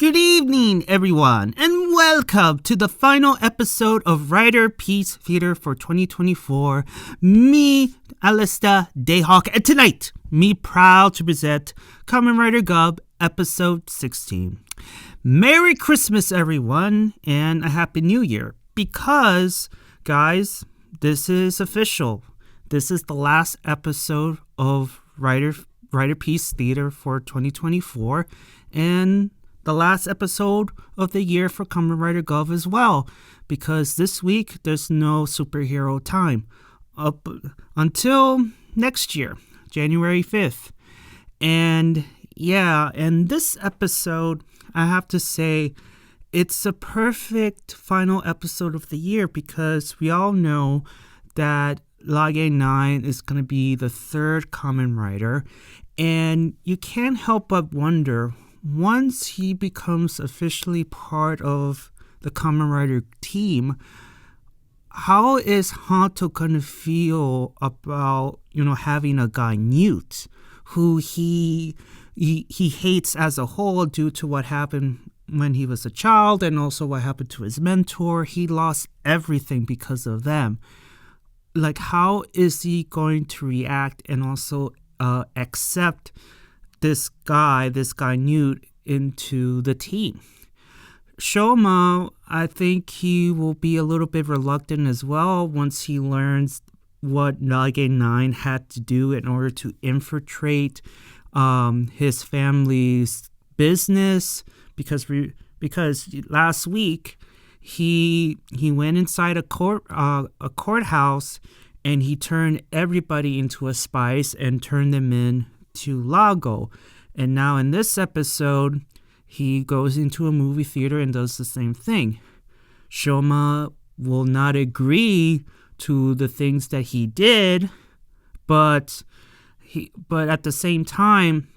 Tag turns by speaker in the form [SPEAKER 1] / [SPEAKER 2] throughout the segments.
[SPEAKER 1] Good evening, everyone, and welcome to the final episode of Riderpiece Theater for 2024. Me, Alistair Dayhawk, and tonight, me proud to present Kamen Rider Gavv, episode 16. Merry Christmas, everyone, and a Happy New Year, because, guys, this is official. This is the last episode of Riderpiece Theater for 2024, and the last episode of the year for Kamen Rider Gavv as well, because this week there's no superhero time up until next year, January 5th. And this episode, I have to say, it's a perfect final episode of the year because we all know that Lango 9 is going to be the third Kamen Rider, and you can't help but wonder, once he becomes officially part of the Kamen Rider team, how is Hanto going to feel about, having a guy Newt, who he hates as a whole due to what happened when he was a child and also what happened to his mentor. He lost everything because of them. Like, how is he going to react and also accept this guy Newt into the team? Shoma, I think he will be a little bit reluctant as well once he learns what Lango 9 had to do in order to infiltrate his family's business, because last week he went inside a courthouse and he turned everybody into a spice and turned them in to Lango. And now in this episode, he goes into a movie theater and does the same thing. Shoma will not agree to the things that he did, but at the same time,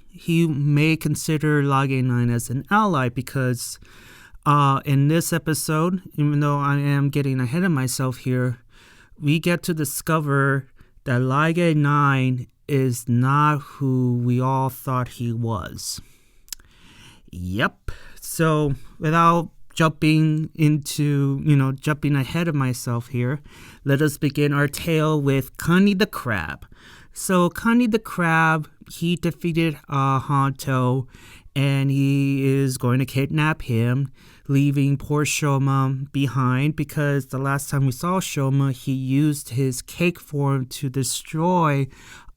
[SPEAKER 1] he may consider Lango 9 as an ally, because in this episode, even though I am getting ahead of myself here, we get to discover that Lango 9 is not who we all thought he was. Yep. So without jumping ahead of myself here, let us begin our tale with Kani the Crab. So Kani the Crab, he defeated Hanto, and he is going to kidnap him, leaving poor Shoma behind, because the last time we saw Shoma, he used his cake form to destroy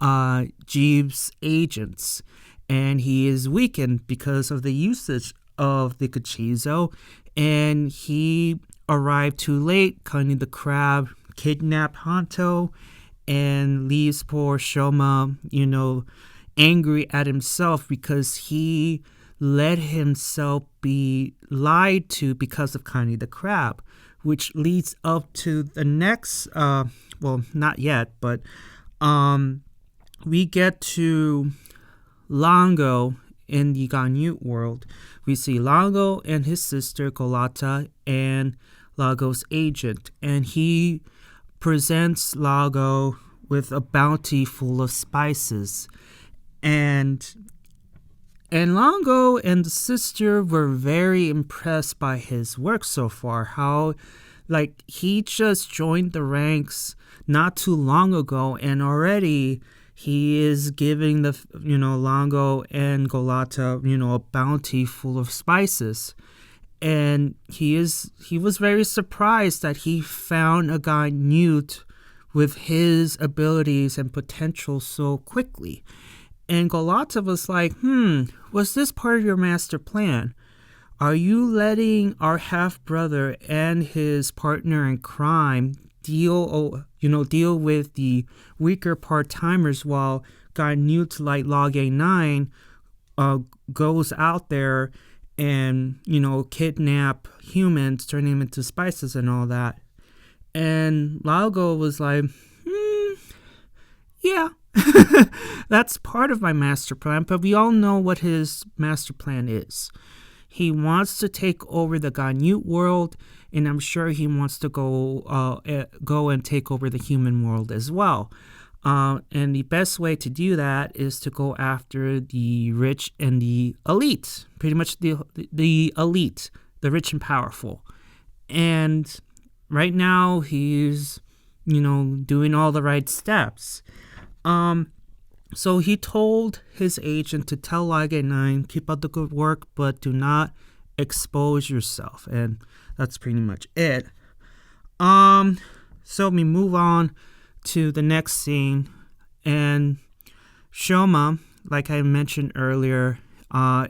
[SPEAKER 1] Gavv's agents, and he is weakened because of the usage of the Kachizo, and he arrived too late. Kani the Crab kidnapped Hanto and leaves poor Shoma, angry at himself because he let himself be lied to because of Kani the Crab, which leads up to the next, not yet, but we get to Lango in the Ganyu world. We see Lango and his sister Golata and Lango's agent, and he presents Lango with a bounty full of spices, and Lango and the sister were very impressed by his work so far. How, he just joined the ranks not too long ago, and already he is giving the, Lango and Golata, a bounty full of spices. And he was very surprised that he found a guy Newt with his abilities and potential so quickly. And Golata was like, was this part of your master plan? Are you letting our half-brother and his partner in crime deal with the weaker part-timers, while guy Newt like Lango 9 goes out there and, kidnap humans, turn them into spices and all that? And Lango was like, yeah, that's part of my master plan, but we all know what his master plan is. He wants to take over the Ganyu world, and I'm sure he wants to go and take over the human world as well. And the best way to do that is to go after the rich and the elite, pretty much the elite, the rich and powerful. And right now he's, doing all the right steps. So he told his agent to tell Liga 9, keep up the good work, but do not expose yourself. And that's pretty much it. So we move on to the next scene, and Shoma, like I mentioned earlier,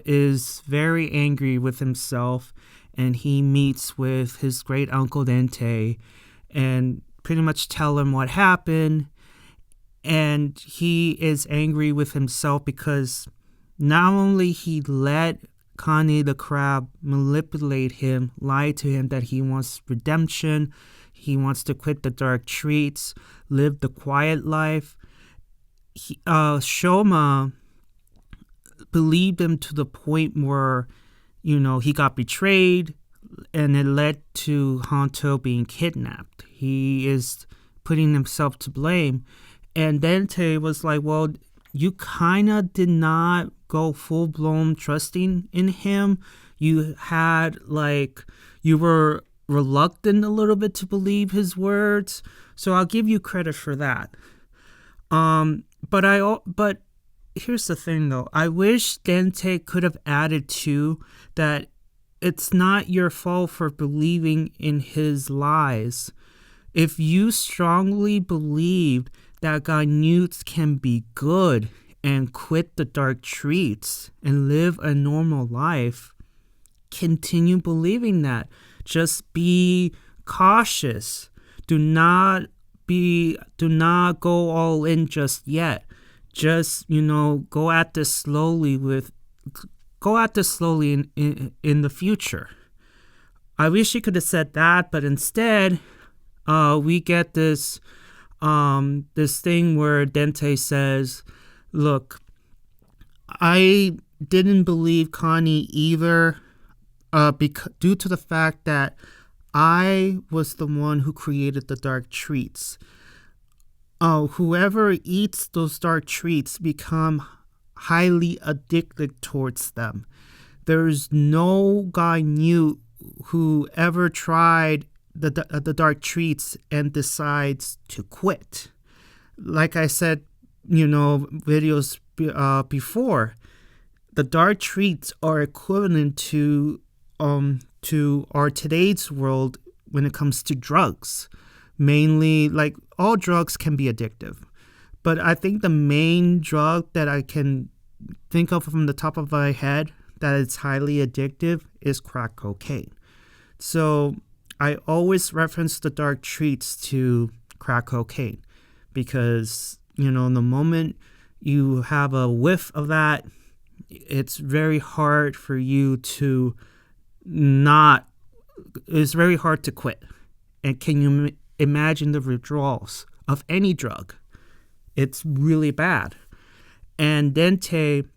[SPEAKER 1] is very angry with himself, and he meets with his great uncle Dente and pretty much tell him what happened. And he is angry with himself because not only he let Kani the Crab manipulate him, lie to him that he wants redemption, he wants to quit the dark treats, live the quiet life. Shoma believed him to the point where, he got betrayed, and it led to Hanto being kidnapped. He is putting himself to blame. And Dente was like, well, you kind of did not go full-blown trusting in him. You had, you were reluctant a little bit to believe his words. So I'll give you credit for that. But here's the thing, though. I wish Dente could have added, too, that it's not your fault for believing in his lies. If you strongly believed that Ganyuts can be good and quit the dark treats and live a normal life, continue believing that. Just be cautious. Do not go all in just yet. Just, go at this slowly in the future. I wish he could have said that, but instead, we get this thing where Dente says, look, I didn't believe Kani either, due to the fact that I was the one who created the dark treats. Whoever eats those dark treats become highly addicted towards them. There's no Ganyut who ever tried the dark treats and decides to quit. Like I said, videos before, the dark treats are equivalent to our today's world when it comes to drugs. Mainly, all drugs can be addictive, but I think the main drug that I can think of from the top of my head that is highly addictive is crack cocaine. So I always reference the dark treats to crack cocaine because, the moment you have a whiff of that, it's very hard for you to it's very hard to quit. And can you imagine the withdrawals of any drug? It's really bad. And Dente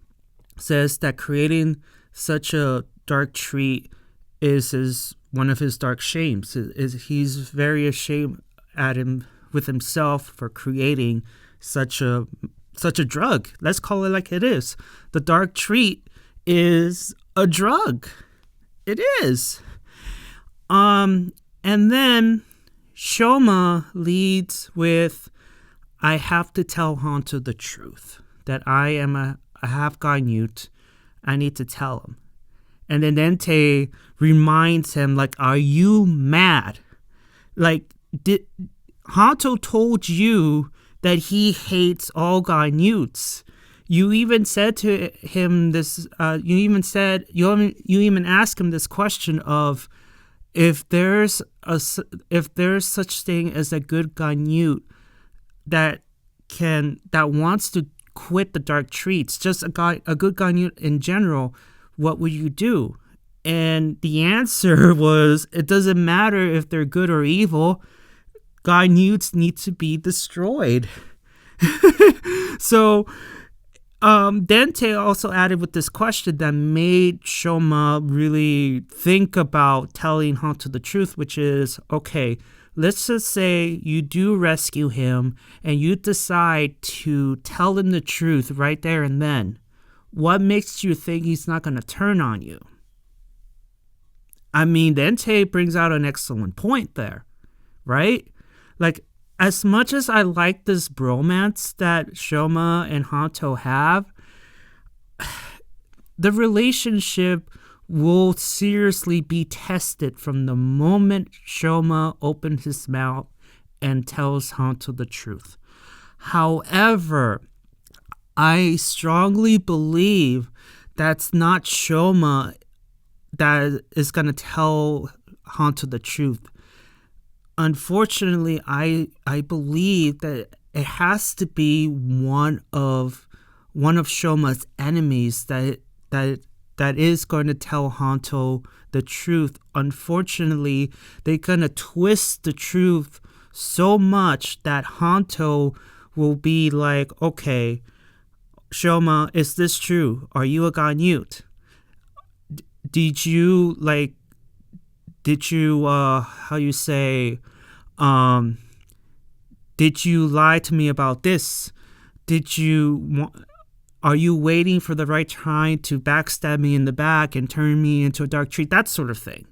[SPEAKER 1] says that creating such a dark treat is one of his dark shames. He's very ashamed with himself for creating such a drug. Let's call it like it is. The dark treat is a drug. It is. And then Shoma leads with, I have to tell Hanto the truth, that I am a half Ganyut. I need to tell him. And then Dente reminds him, are you mad? Did Hanto told you that he hates all Ganyuts? You even said to him this. You even asked him this question of, if there's such thing as a good Ganyut that wants to quit the dark treats, just a good Ganyut in general, what would you do? And the answer was, it doesn't matter if they're good or evil. Ganyuts need to be destroyed. So Dente also added with this question that made Shoma really think about telling Hanto the truth, which is, okay, let's just say you do rescue him and you decide to tell him the truth right there and then. What makes you think he's not going to turn on you? I mean, Dente brings out an excellent point there, right? Like, as much as I like this bromance that Shoma and Hanto have, the relationship will seriously be tested from the moment Shoma opens his mouth and tells Hanto the truth. However, I strongly believe that's not Shoma that is going to tell Hanto the truth. Unfortunately, I believe that it has to be one of Shoma's enemies that is going to tell Hanto the truth. Unfortunately, they're going to twist the truth so much that Hanto will be like, okay, Shoma, is this true? Are you a Ganyut? Did you lie to me about this? Are you waiting for the right time to backstab me in the back and turn me into a dark tree? That sort of thing.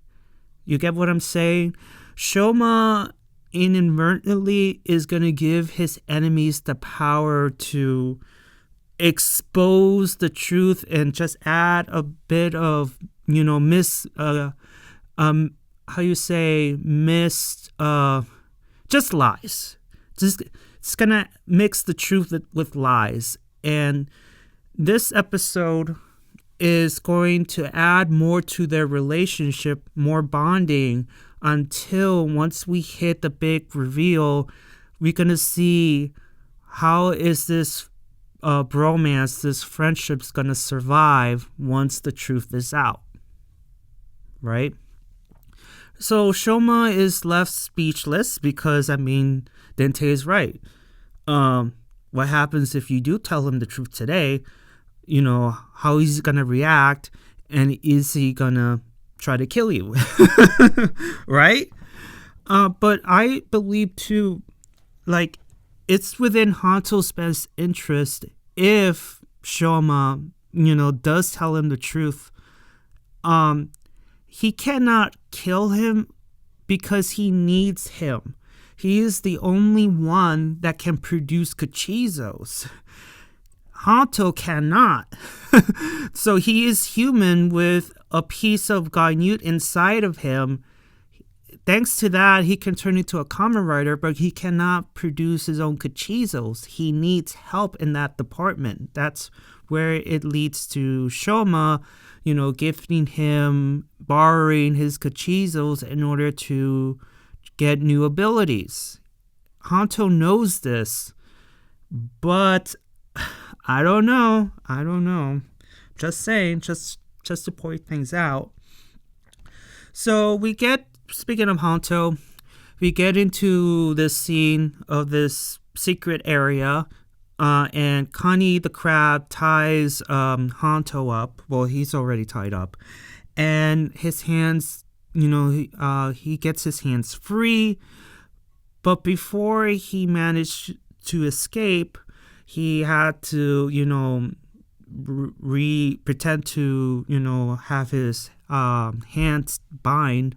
[SPEAKER 1] You get what I'm saying? Shoma inadvertently is going to give his enemies the power to expose the truth and just add a bit of, just lies. It's going to mix the truth with lies. And this episode is going to add more to their relationship, more bonding, until once we hit the big reveal, we're going to see how is this bromance, this friendship's going to survive once the truth is out. Right? So Shoma is left speechless because, Dente is right. What happens if you do tell him the truth today? How is he going to react? And is he going to try to kill you? Right? But I believe too, it's within Hanto's best interest if Shoma, does tell him the truth. He cannot kill him because he needs him. He is the only one that can produce cachizos. Hanto cannot. So he is human with a piece of Ganyut inside of him. Thanks to that, he can turn into a Kamen Rider, but he cannot produce his own cachizos. He needs help in that department. That's where it leads to Shoma, gifting him, borrowing his cachizos in order to get new abilities. Hanto knows this, but I don't know. Just saying, just to point things out. So speaking of Hanto, we get into this scene of this secret area, and Kani the Crab ties Hanto up. Well, he's already tied up, and his hands, he gets his hands free, but before he managed to escape, he had to, pretend to, have his hands binded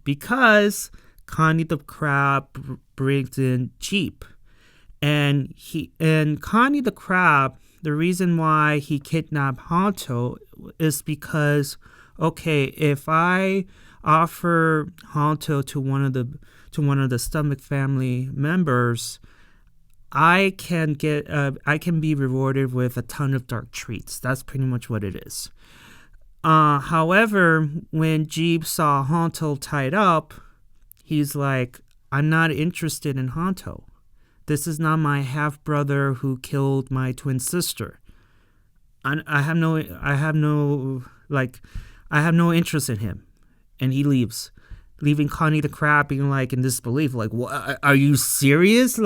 [SPEAKER 1] because Kani the Crab brings in Jeep. And Kani the Crab, the reason why he kidnapped Hanto is because, okay, if I offer Hanto to one of the stomach family members, I can be rewarded with a ton of dark treats. That's pretty much what it is. However, when Jeep saw Hanto tied up, he's like, I'm not interested in Hanto. This is not my half-brother who killed my twin sister. I have no interest in him. And he leaves, leaving Kani the Crab being in disbelief. What, are you serious?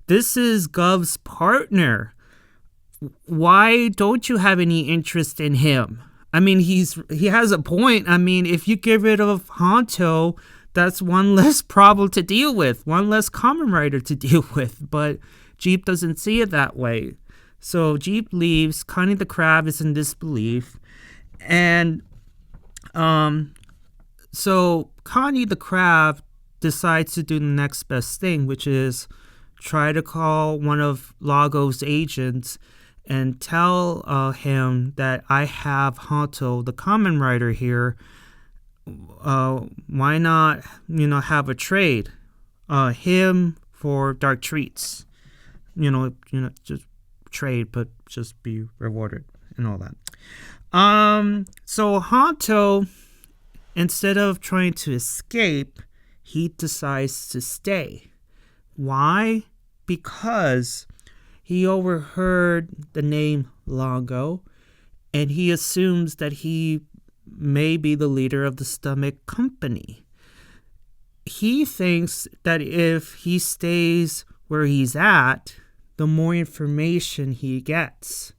[SPEAKER 1] This is Gavv's partner. Why don't you have any interest in him? He has a point. If you get rid of Hanto, that's one less problem to deal with, one less Kamen Rider to deal with. But Jeep doesn't see it that way. So Jeep leaves. Kani the Crab is in disbelief. And so Kani the Crab decides to do the next best thing, which is try to call one of Lango's agents and tell him that I have Hanto, the Kamen Rider here. Why not, have a trade? Him for dark treats. Just trade, but just be rewarded and all that. So Hanto, instead of trying to escape, he decides to stay. Why? Because he overheard the name Lango, and he assumes that he may be the leader of the Stomach Company. He thinks that if he stays where he's at, the more information he gets.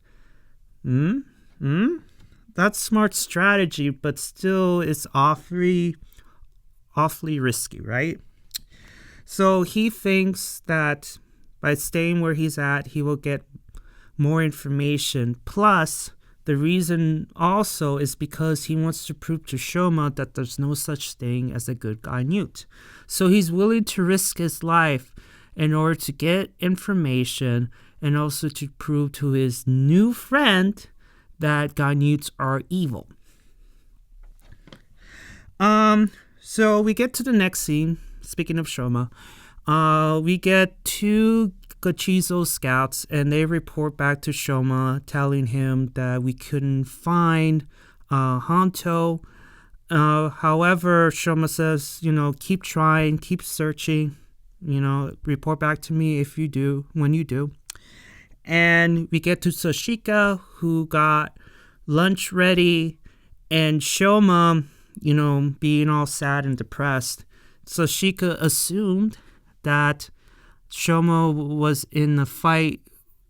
[SPEAKER 1] That's smart strategy, but still it's awfully risky, right? So he thinks that by staying where he's at, he will get more information. Plus, the reason also is because he wants to prove to Shoma that there's no such thing as a good guy newt. So he's willing to risk his life in order to get information and also to prove to his new friend that guy newts are evil. So we get to the next scene. Speaking of Shoma, we get 2 Gachizo scouts, and they report back to Shoma telling him that we couldn't find Hanto. However, Shoma says, keep trying, keep searching, report back to me if you do, when you do. And we get to Sashika, who got lunch ready, and Shoma, being all sad and depressed. Sashika assumed that Shoma was in the fight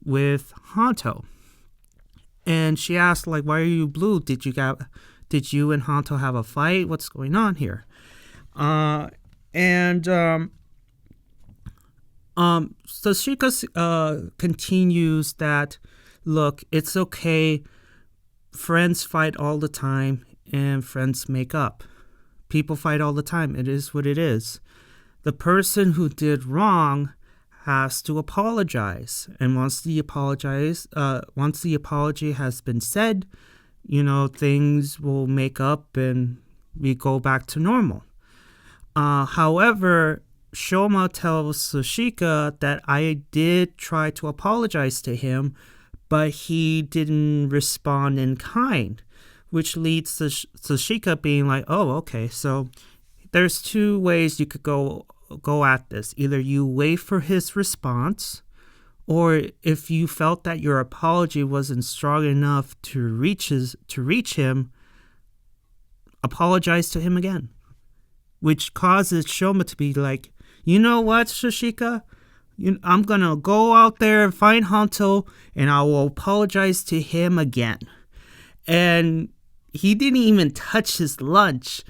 [SPEAKER 1] with Hanto. And she asked, why are you blue? Did you and Hanto have a fight? What's going on here? Sashika continues that, look, it's okay. Friends fight all the time, and friends make up. People fight all the time. It is what it is. The person who did wrong has to apologize. And once the apology has been said, things will make up and we go back to normal. However, Shoma tells Sashika that I did try to apologize to him, but he didn't respond in kind, which leads to Sashika being like, oh, okay, so there's 2 ways you could go at this. Either you wait for his response, or if you felt that your apology wasn't strong enough to reach him, apologize to him again. Which causes Shoma to be like, you know what, Sashika? I'm going to go out there and find Hanto, and I will apologize to him again. And he didn't even touch his lunch.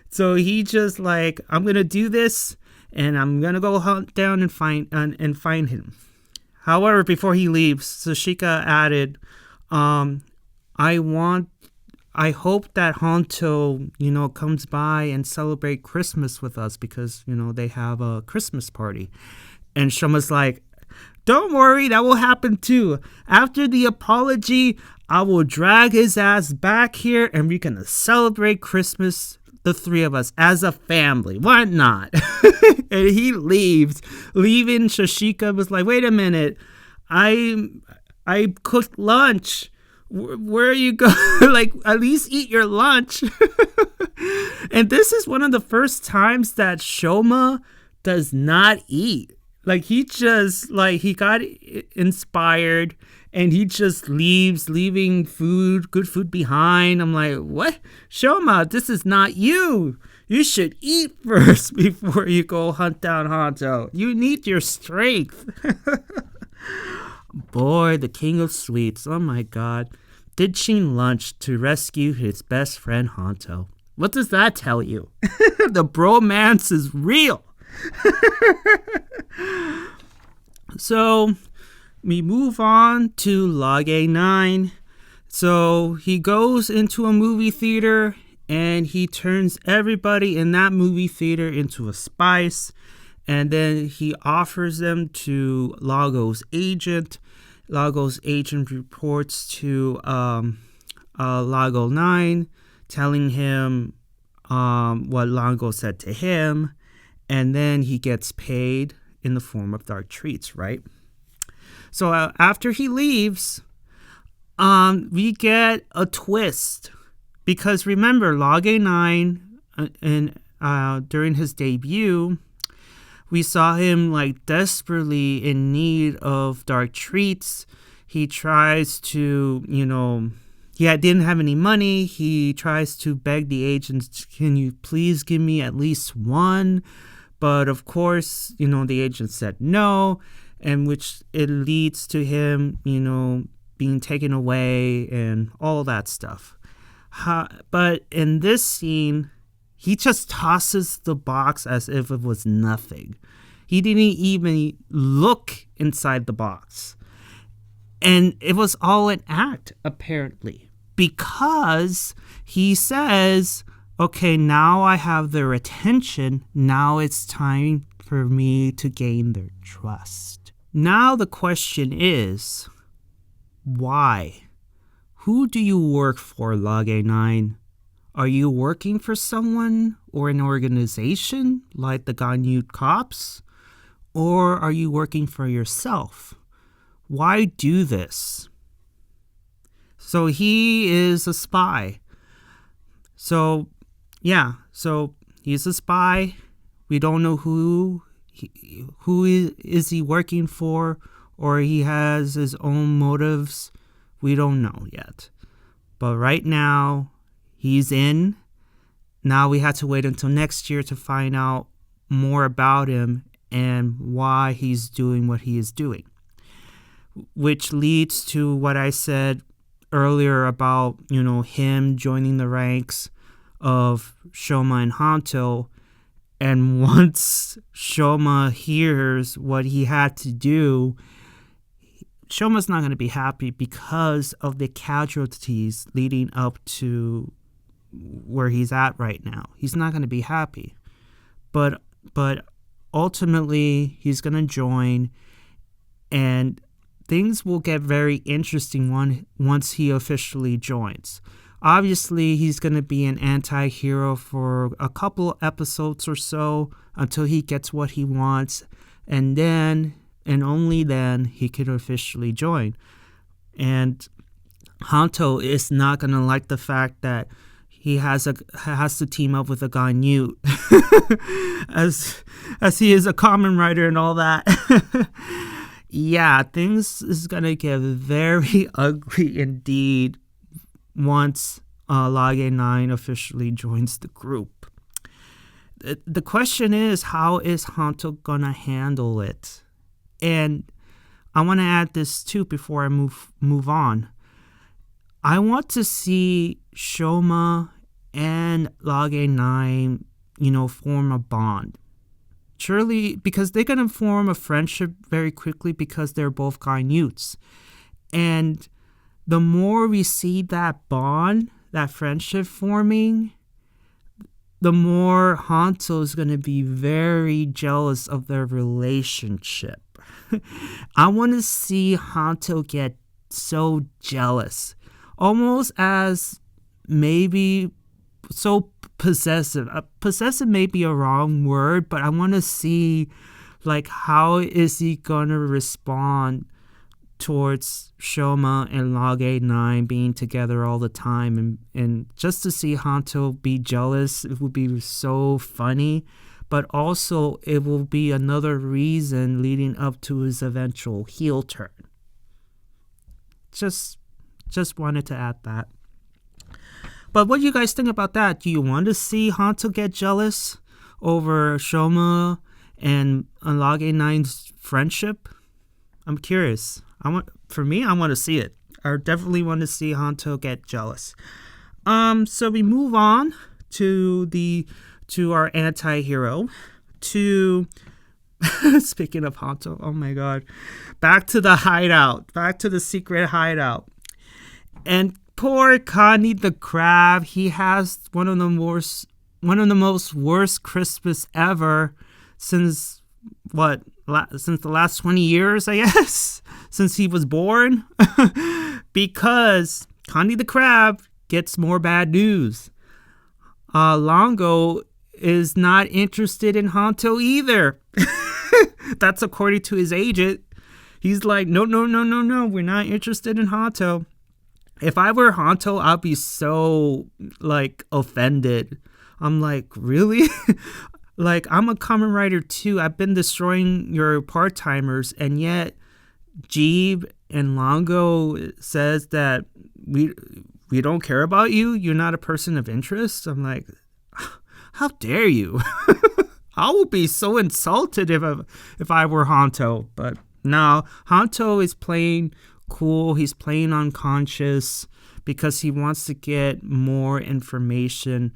[SPEAKER 1] So he just I'm going to do this, and I'm going to go hunt down and find him. However, before he leaves, Sashika added, I hope that Hanto, comes by and celebrate Christmas with us because, they have a Christmas party. And Shoma's like, don't worry, that will happen too. After the apology, I will drag his ass back here and we're going to celebrate Christmas, the 3 of us, as a family. Why not? And he leaves. Leaving, Sashika was like, wait a minute. I cooked lunch. Where are you going? At least eat your lunch. And this is one of the first times that Shoma does not eat. He just, he got inspired and he just leaving good food behind. I'm like, what? Shoma, this is not you. You should eat first before you go hunt down Hanto. You need your strength. Boy, the king of sweets. Oh my God. Ditching lunch to rescue his best friend Hanto. What does that tell you? The bromance is real. So we move on to Log A9. So he goes into a movie theater and he turns everybody in that movie theater into a spice. And then he offers them to Lango's agent. Lango's agent reports to Lango 9, telling him what Lango said to him. And then he gets paid in the form of dark treats, right? So after he leaves, we get a twist. Because remember, Log A9, during his debut, we saw him like desperately in need of dark treats. He tries to, he didn't have any money. He tries to beg the agents, can you please give me at least one? But of course, the agent said no, and which it leads to him, being taken away and all that stuff. But in this scene, he just tosses the box as if it was nothing. He didn't even look inside the box. And it was all an act, apparently, because he says, okay, now I have their attention. Now it's time for me to gain their trust. Now the question is, why? Who do you work for, Log A9? Are you working for someone or an organization like the Ganyu cops? Or are you working for yourself? Why do this? So he is a spy. So he's a spy. We don't know who is he working for, or he has his own motives. We don't know yet. But right now, he's in. Now we have to wait until next year to find out more about him and why he's doing what he is doing. Which leads to what I said earlier about, him joining the ranks of Shoma and Hanto. And once Shoma hears what he had to do, Shoma's not going to be happy because of the casualties leading up to where he's at right now. He's not going to be happy. But ultimately, he's going to join, and things will get very interesting once he officially joins. Obviously, he's going to be an anti-hero for a couple episodes or so until he gets what he wants, and then, and only then, he could officially join. And Hanto is not going to like the fact that he has to team up with a Ganyu as he is a Kamen Rider and all that. Yeah, things is going to get very ugly indeed once Log A9 officially joins the group. The question is, how is Hanto going to handle it? And I want to add this too before I move on. I want to see Shoma and Log A9, form a bond. Surely, because they're going to form a friendship very quickly because they're both Ganyuts. And the more we see that bond, that friendship forming, the more Hanto is going to be very jealous of their relationship. I want to see Hanto get so jealous. Almost as maybe so possessive. Possessive may be a wrong word, but I want to see how is he going to respond towards Shoma and Log A9 being together all the time, and just to see Hanto be jealous, it would be so funny, but also it will be another reason leading up to his eventual heel turn. Just wanted to add that. But what do you guys think about that? Do you want to see Hanto get jealous over Shoma and Log A9's friendship? I'm curious. I want to see it. I definitely want to see Hanto get jealous. So we move on to our anti-hero, to speaking of Hanto, oh my god, back to the hideout, back to the secret hideout. And poor Kani the Crab, he has one of the most worst Christmas ever since since the last 20 years, I guess, since he was born. Because Kani the Crab gets more bad news. Lango is not interested in Hanto either. That's according to his agent. He's like, no, we're not interested in Hanto. If I were Hanto, I'd be so, like, offended. I'm like, really? Like, I'm a Kamen Rider too. I've been destroying your part-timers, and yet Gavv and Lango says that we don't care about you. You're not a person of interest. I'm like, how dare you? I would be so insulted if I were Hanto. But no, Hanto is playing cool. He's playing unconscious because he wants to get more information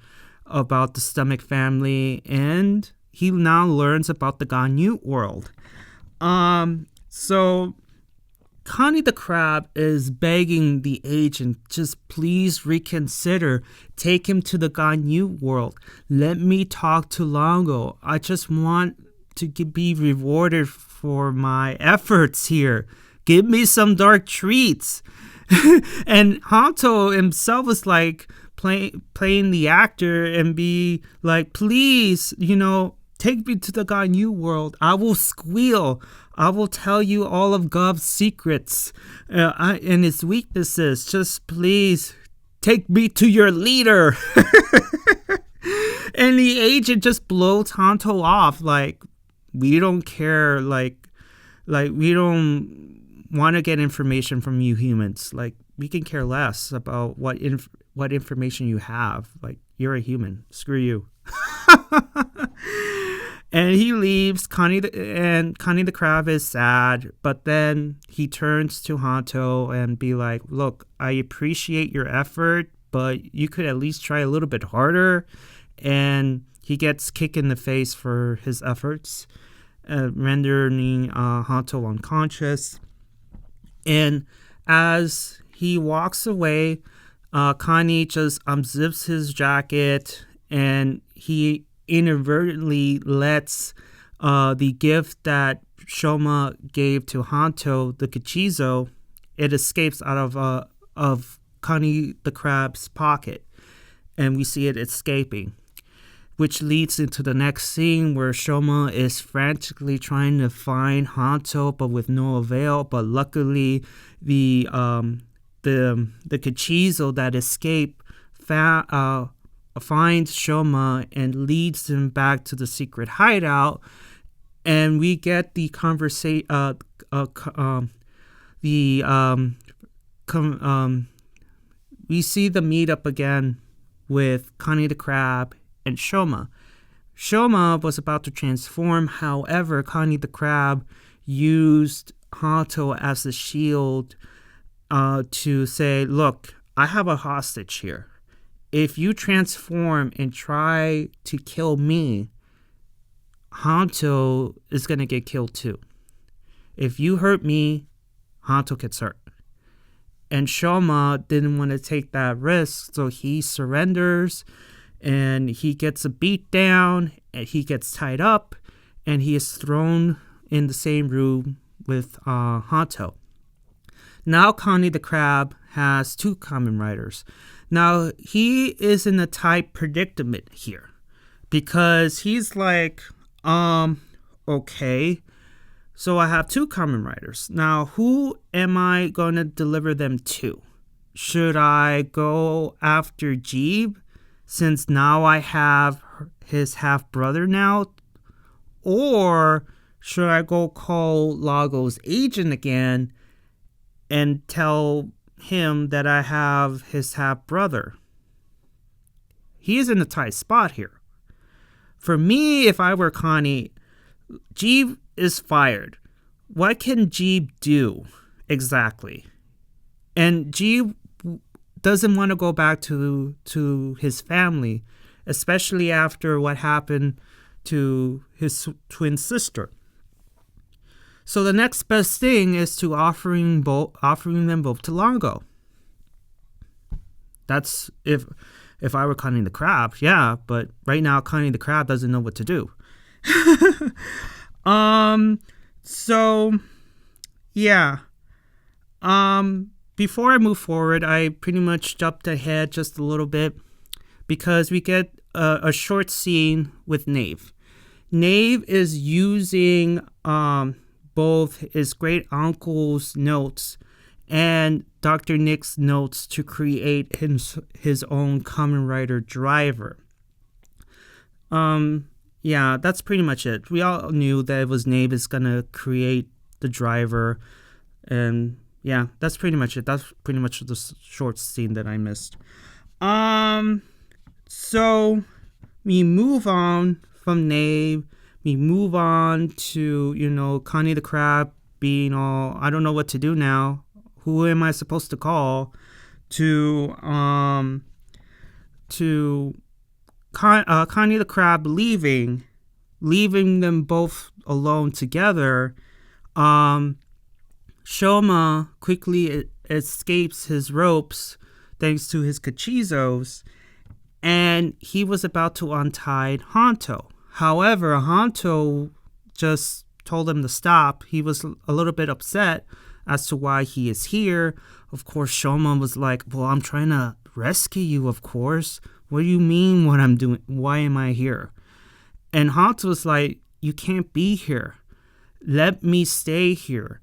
[SPEAKER 1] about the Stomach family, and he now learns about the Ganyu world. So Kani the Crab is begging the agent, just please reconsider. Take him to the Ganyu world. Let me talk to Lango. I just want to be rewarded for my efforts here. Give me some dark treats. And Hanto himself was like playing the actor and be like, please, take me to the Ganyu world. I will squeal. I will tell you all of Gavv's secrets and his weaknesses. Just please take me to your leader. And the agent just blows Hanto off. Like, we don't care. Like we don't want to get information from you humans. Like, we can care less about what information you have. Like, you're a human. Screw you. And he leaves. Kani the Crab is sad, but then he turns to Hanto and be like, look, I appreciate your effort, but you could at least try a little bit harder. And he gets kicked in the face for his efforts, rendering Hanto unconscious. And as he walks away, Kani just unzips his jacket, and he inadvertently lets the gift that Shoma gave to Hanto, the Kichizo, it escapes out of Kani the Crab's pocket, and we see it escaping, which leads into the next scene where Shoma is frantically trying to find Hanto, but with no avail. But luckily, the Kichizo that escaped finds Shoma and leads him back to the secret hideout, and we get the we see the meetup again with Kani the Crab and Shoma. Shoma was about to transform, however, Kani the Crab used Hanto as a shield to say, look, I have a hostage here. If you transform and try to kill me, Hanto is going to get killed too. If you hurt me, Hanto gets hurt. And Shoma didn't want to take that risk, so he surrenders, and he gets a beat down, and he gets tied up, and he is thrown in the same room with Hanto. Now Kani the Crab has two Kamen Riders. Now, he is in a tight predicament here, because he's like, okay, so I have two Kamen Riders. Now, who am I going to deliver them to? Should I go after Gavv, since now I have his half-brother now? Or should I go call Lango's agent again and tell him that I have his half-brother? He is in a tight spot here. For me, if I were Kani, Gavv is fired. What can Gavv do exactly? And Gavv doesn't want to go back to his family, especially after what happened to his twin sister. So the next best thing is to offering them both to Lango. That's if I were Kani the Crab, yeah. But right now, Kani the Crab doesn't know what to do. So yeah. Before I move forward, I pretty much jumped ahead just a little bit because we get a short scene with Nyelv. Nyelv is using both his great uncle's notes and Dr. Nick's notes to create his own Kamen Rider driver. Yeah, that's pretty much it. We all knew that it was Nyelv is gonna create the driver, and yeah, that's pretty much it. That's pretty much the short scene that I missed. So we move on from Nyelv. We move on to, Kani the Crab being all, I don't know what to do now. Who am I supposed to call? To Kani the Crab leaving them both alone together. Shoma quickly escapes his ropes thanks to his cachizos, and he was about to untie Hanto. However, Hanto just told him to stop. He was a little bit upset as to why he is here. Of course, Shoma was like, well, I'm trying to rescue you, of course. What do you mean what I'm doing? Why am I here? And Hanto was like, you can't be here. Let me stay here.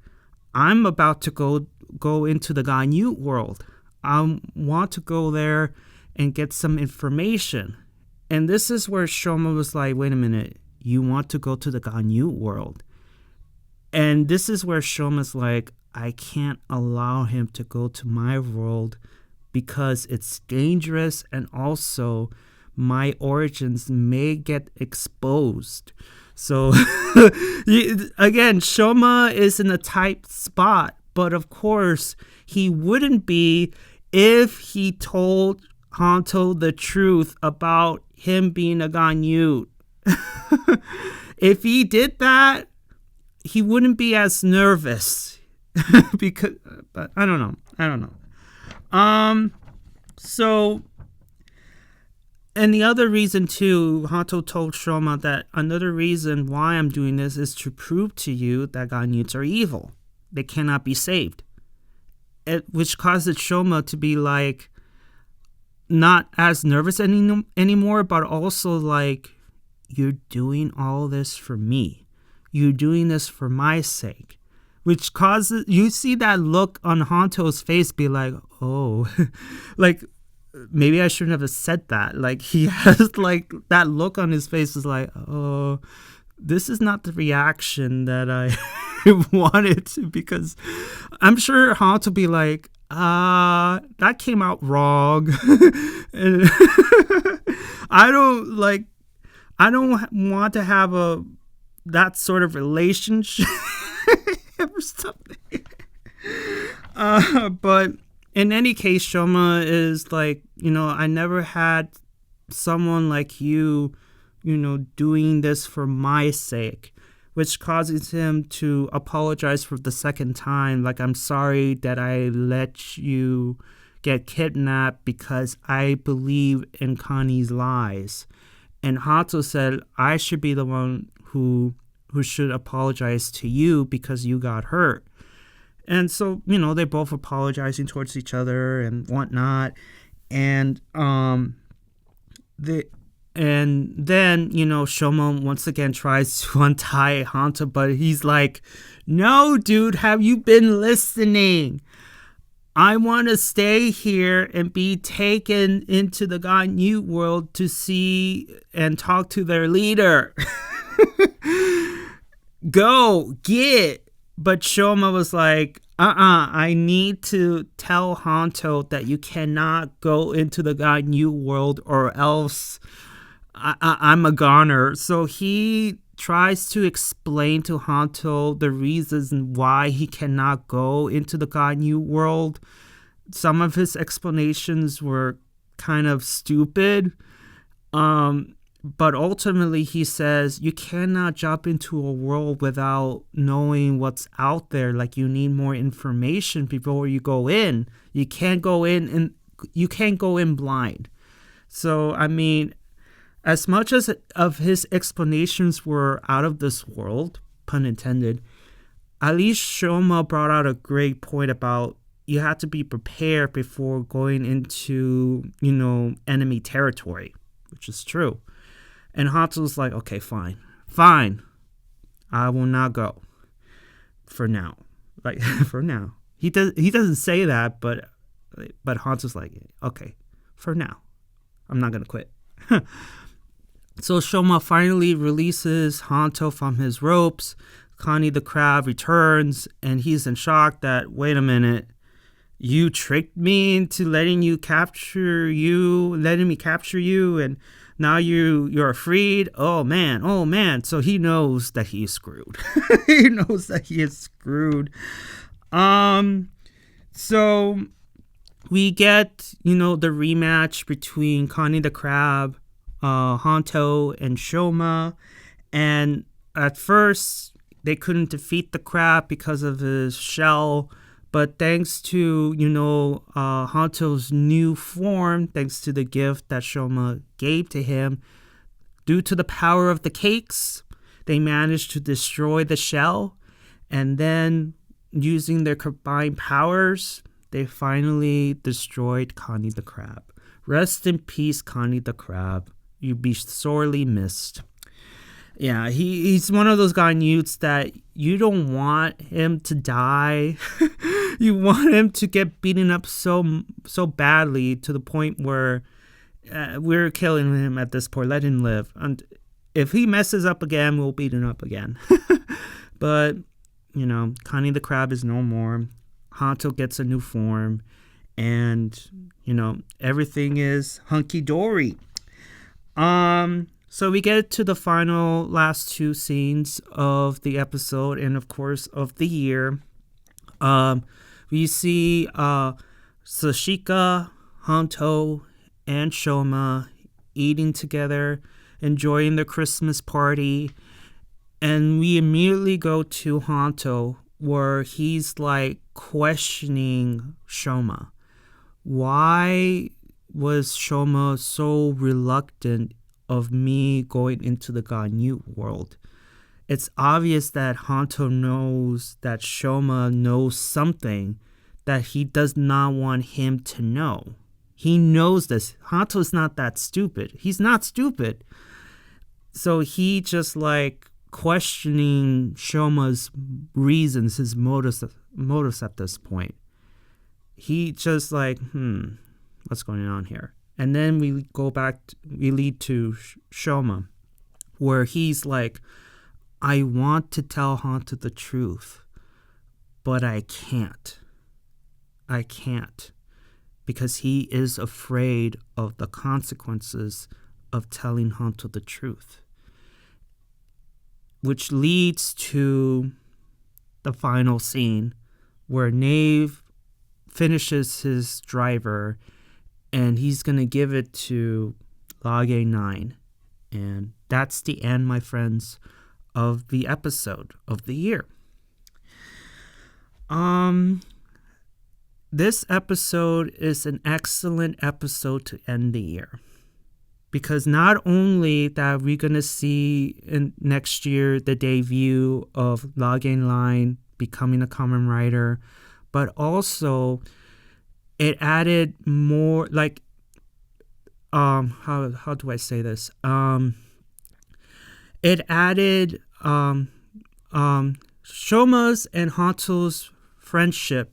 [SPEAKER 1] I'm about to go into the Ganyu world. I want to go there and get some information. And this is where Shoma was like, wait a minute, you want to go to the Ganyu world? And this is where Shoma's like, I can't allow him to go to my world because it's dangerous, and also my origins may get exposed. So again, Shoma is in a tight spot, but of course he wouldn't be if he told Hanto the truth about him being a Ganyu. If he did that, he wouldn't be as nervous. But I don't know. So, and the other reason too, Hanto told Shoma that another reason why I'm doing this is to prove to you that Ganyuts are evil. They cannot be saved. Which causes Shoma to be like, not as nervous anymore, but also like, you're doing all this for me. You're doing this for my sake. Which causes, you see that look on Hanto's face be like, oh, like, maybe I shouldn't have said that. Like, he has like, that look on his face is like, oh, this is not the reaction that I wanted to, because I'm sure Hanto be like, that came out wrong. And I don't want to have that sort of relationship or something. But in any case, Shoma is like, I never had someone like you, doing this for my sake, which causes him to apologize for the second time. Like, I'm sorry that I let you get kidnapped because I believe in Kani's lies. And Hanto said, I should be the one who should apologize to you because you got hurt. And so, they're both apologizing towards each other and whatnot. And then, Shoma once again tries to untie Hanto, but he's like, no, dude, have you been listening? I want to stay here and be taken into the Ganyu world to see and talk to their leader. Go, get. But Shoma was like, I need to tell Hanto that you cannot go into the Ganyu world or else I'm a goner. So he tries to explain to Hanto the reasons why he cannot go into the Ganyu world. Some of his explanations were kind of stupid. But ultimately, he says you cannot jump into a world without knowing what's out there. Like, you need more information before you go in. You can't go in blind. So, I mean, as much as of his explanations were out of this world, pun intended, at least Shoma brought out a great point about you have to be prepared before going into, enemy territory, which is true. And Hanto's like, okay, fine. I will not go for now. Like, for now. He doesn't say that, but Hanto's like, okay, for now. I'm not going to quit. So Shoma finally releases Hanto from his ropes. Kani the Crab returns, and he's in shock that, wait a minute, you tricked me into letting me capture you, and now you're freed. Oh man. So he knows that he is screwed. He knows that he is screwed. So we get, the rematch between Kani the Crab, Hanto, and Shoma. And at first, they couldn't defeat the crab because of his shell. But thanks to, Hanto's new form, thanks to the gift that Shoma gave to him, due to the power of the cakes, they managed to destroy the shell. And then, using their combined powers, they finally destroyed Kani the Crab. Rest in peace, Kani the Crab. You'd be sorely missed. Yeah, he's one of those Ganyuts that you don't want him to die. You want him to get beaten up so badly to the point where we're killing him at this point. Let him live. And if he messes up again, we'll beat him up again. But, Kani the Crab is no more. Hanto gets a new form. And, everything is hunky-dory. So we get to the final last two scenes of the episode and, of course, of the year. We see Sashika, Hanto, and Shoma eating together, enjoying the Christmas party. And we immediately go to Hanto, where he's like questioning Shoma. Why was Shoma so reluctant of me going into the Ganyu world? It's obvious that Hanto knows that Shoma knows something that he does not want him to know. He knows this. Hanto's not that stupid. He's not stupid. So he just like questioning Shoma's reasons, his motives at this point. He just like, what's going on here? And then we lead to Shoma, where he's like, I want to tell Hanto the truth, but I can't. Because he is afraid of the consequences of telling Hanto the truth. Which leads to the final scene where Nyelv finishes his driver and he's going to give it to Lage 9. And that's the end, my friends, of the episode of the year. This episode is an excellent episode to end the year. Because not only that we're going to see in next year the debut of Lage 9 becoming a Kamen Rider, but also it added more, like, how do I say this? It added Shoma's and Hanto's friendship.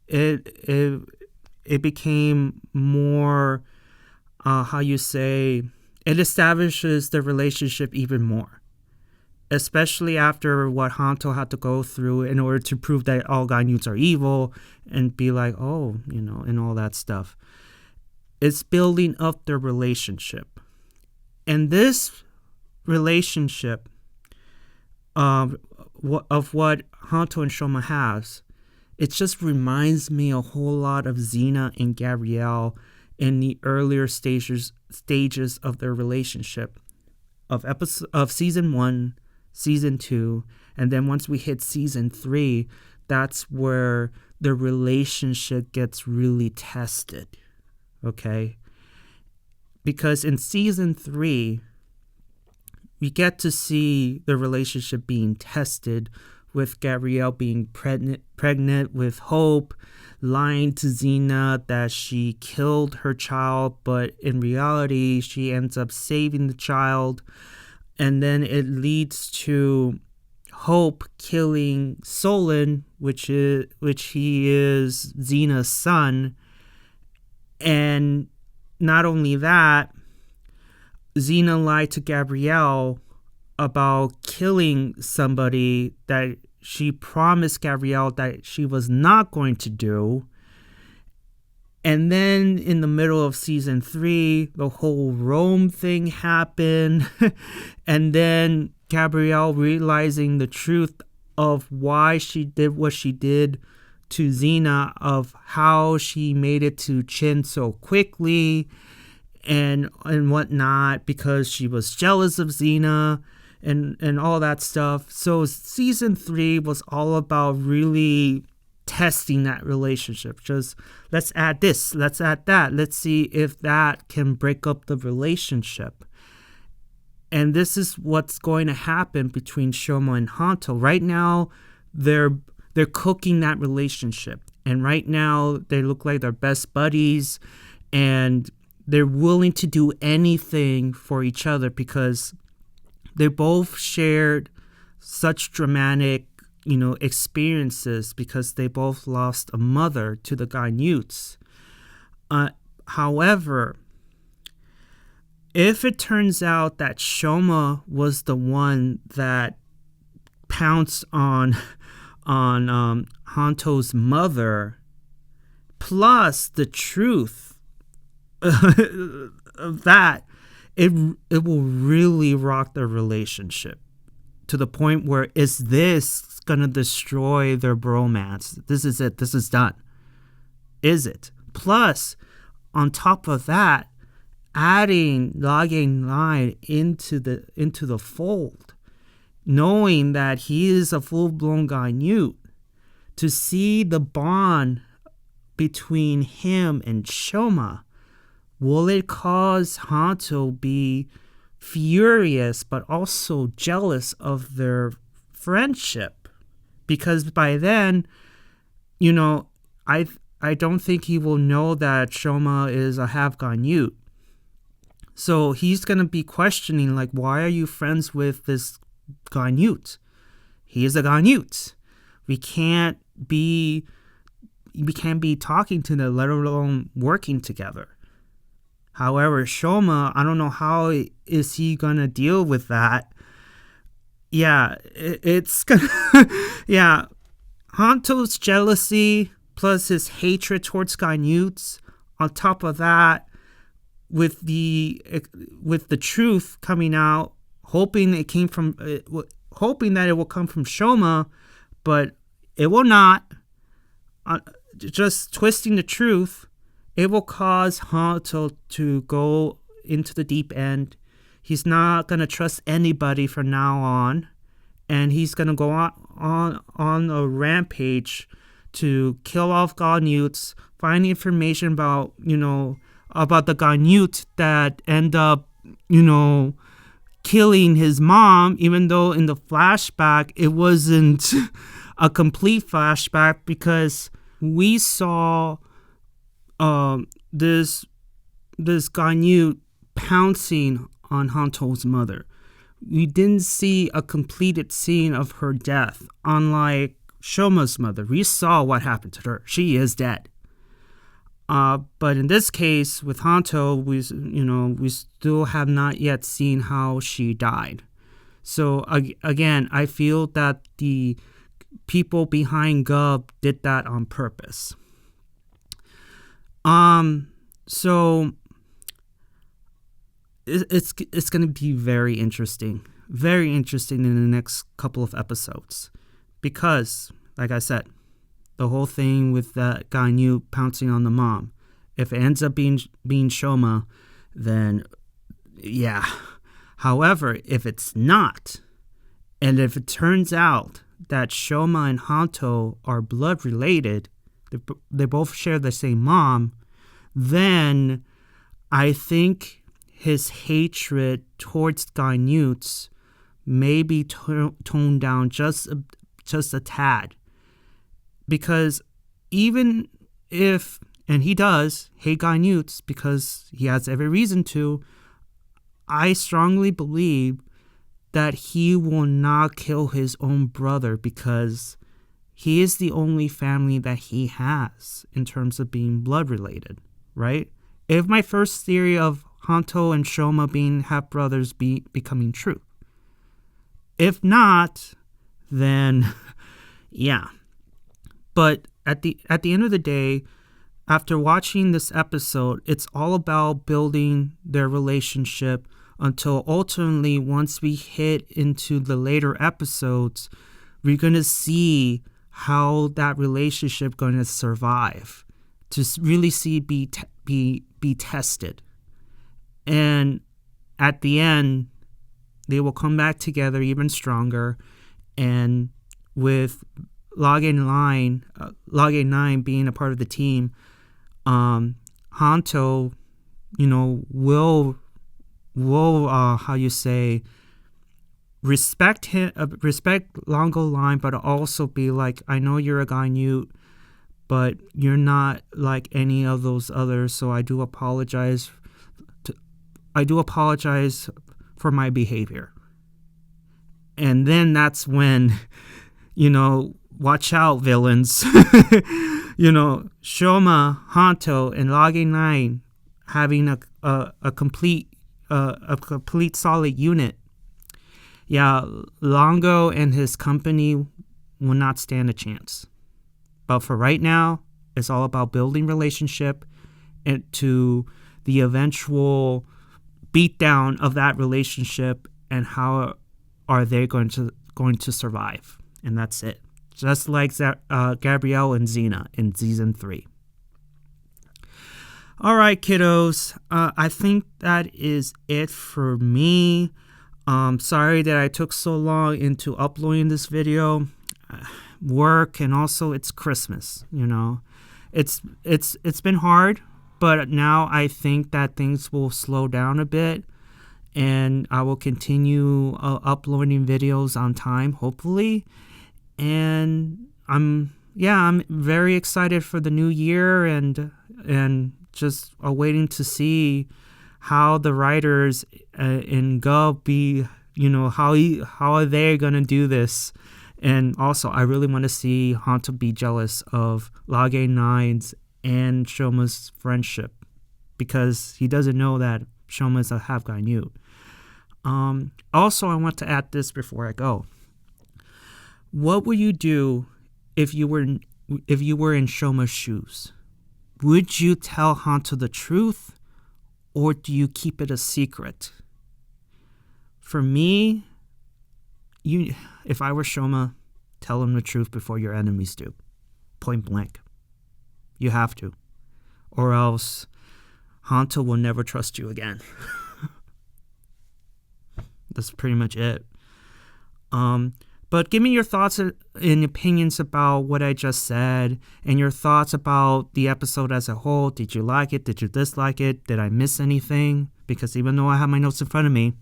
[SPEAKER 1] It became more, it establishes the relationship even more. Especially after what Hanto had to go through in order to prove that all Ganyuts are evil and be like, and all that stuff. It's building up their relationship. And this relationship of what Hanto and Shoma has, it just reminds me a whole lot of Xena and Gabrielle in the earlier stages stages of their relationship of season 1, season 2, and then once we hit season 3, that's where the relationship gets really tested. Okay? Because in season 3, we get to see the relationship being tested with Gabrielle being pregnant with Hope, lying to Xena that she killed her child, but in reality, she ends up saving the child. And then it leads to Hope killing Solon, which he is Xena's son. And not only that, Xena lied to Gabrielle about killing somebody that she promised Gabrielle that she was not going to do. And then in the middle of season 3, the whole Rome thing happened. And then Gabrielle realizing the truth of why she did what she did to Xena, of how she made it to Chin so quickly and whatnot, because she was jealous of Xena and all that stuff. So season 3 was all about really testing that relationship. Just let's add this, let's add that, let's see if that can break up the relationship. And this is what's going to happen between Shoma and Hanto. Right now, they're cooking that relationship. And right now, they look like they're best buddies. And they're willing to do anything for each other because they both shared such dramatic, experiences, because they both lost a mother to the Gainyuts. However, if it turns out that Shoma was the one that pounced on Hanto's mother, plus the truth of that, it will really rock their relationship to the point where, is this gonna destroy their bromance? This is it. This is done. Is it? Plus, on top of that, adding Logging Line into the fold, knowing that he is a full-blown Gainyut, to see the bond between him and Shoma, will it cause Hanto be furious but also jealous of their friendship? Because by then, I don't think he will know that Shoma is a half Gainyut. So he's going to be questioning, like, why are you friends with this Gainyut? He is a Gainyut. We can't be talking to them, let alone working together. However, Shoma, I don't know how is he going to deal with that. Yeah, it's going to... Yeah, Hanto's jealousy plus his hatred towards Gainyuts, on top of that, with the truth coming out, hoping that it will come from Shoma, but it will not. Just twisting the truth, it will cause Hanto to go into the deep end. He's not going to trust anybody from now on. And he's going to go on a rampage to kill off Gainyuts, find information about, about the Gainyut that end up, killing his mom, even though in the flashback, it wasn't a complete flashback, because we saw this Gainyut pouncing on Hanto's mother. We didn't see a completed scene of her death, unlike Shoma's mother. We saw what happened to her. She is dead. But in this case, with Hanto, we still have not yet seen how she died. So again, I feel that the people behind Gavv did that on purpose. So it's going to be very interesting in the next couple of episodes, because, like I said, the whole thing with that Gainyut pouncing on the mom, if it ends up being Shoma, then yeah. However, if it's not, and if it turns out that Shoma and Hanto are blood related, they both share the same mom, then I think his hatred towards Gainyuts may be toned down just a tad. Because even if, and he does hate Gainyuts because he has every reason to, I strongly believe that he will not kill his own brother because he is the only family that he has in terms of being blood related, right? If my first theory of Hanto and Shoma being half brothers becoming true. If not, then yeah. But at the end of the day, after watching this episode, it's all about building their relationship until ultimately, once we hit into the later episodes, we're going to see how that relationship going to survive, to really see be tested. And at the end, they will come back together even stronger. And with Log 9 being a part of the team, Hanto, will respect Lango line, but also be like, I know you're a Gainyut, but you're not like any of those others, so I do apologize for my behavior. And then that's when, watch out, villains. Shoma, Hanto, and Log 9 having a complete solid unit. Yeah, Lango and his company will not stand a chance. But for right now, it's all about building relationship and to the eventual beatdown of that relationship and how are they going to survive. And that's it. Just like Gabrielle and Xena in season 3. All right, kiddos. I think that is it for me. Sorry that I took so long into uploading this video. Work, and also it's Christmas. It's been hard, but now I think that things will slow down a bit, and I will continue uploading videos on time, hopefully. And I'm very excited for the new year, and just awaiting to see how the writers in Gavv be, how are they gonna do this. And also, I really want to see Hanto be jealous of Log 9's and Shoma's friendship, because he doesn't know that Shoma's a half Gainyut. Also, I want to add this before I go. What would you do if you were in Shoma's shoes? Would you tell Hanto the truth, or do you keep it a secret? For me, if I were Shoma, tell him the truth before your enemies do. Point blank. You have to. Or else Hanto will never trust you again. That's pretty much it. But give me your thoughts and opinions about what I just said, and your thoughts about the episode as a whole. Did you like it? Did you dislike it? Did I miss anything? Because even though I have my notes in front of me,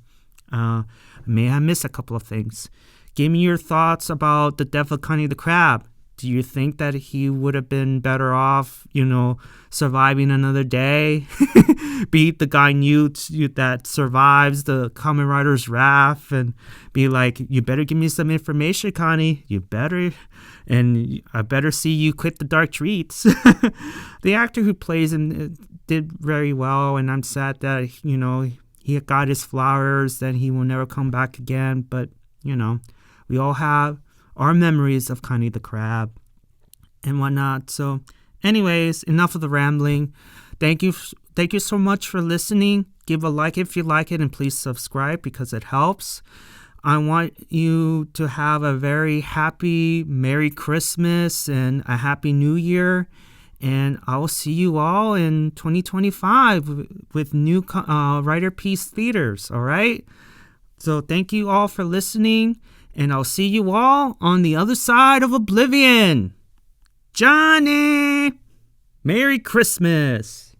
[SPEAKER 1] I may have missed a couple of things. Give me your thoughts about the death of Kani the Crab. Do you think that he would have been better off, surviving another day? Beat the Gainyut that survives the Kamen Rider's wrath and be like, you better give me some information, Kani. You better. And I better see you quit the dark treats. The actor who plays him did very well, and I'm sad that, he got his flowers, then he will never come back again. But, we all have our memories of Kani the Crab and whatnot. So anyways, enough of the rambling. Thank you so much for listening. Give a like if you like it, and please subscribe because it helps. I want you to have a very happy Merry Christmas and a Happy New Year. And I will see you all in 2025 with new Riderpiece theaters, all right? So thank you all for listening, and I'll see you all on the other side of Oblivion. Johnny! Merry Christmas!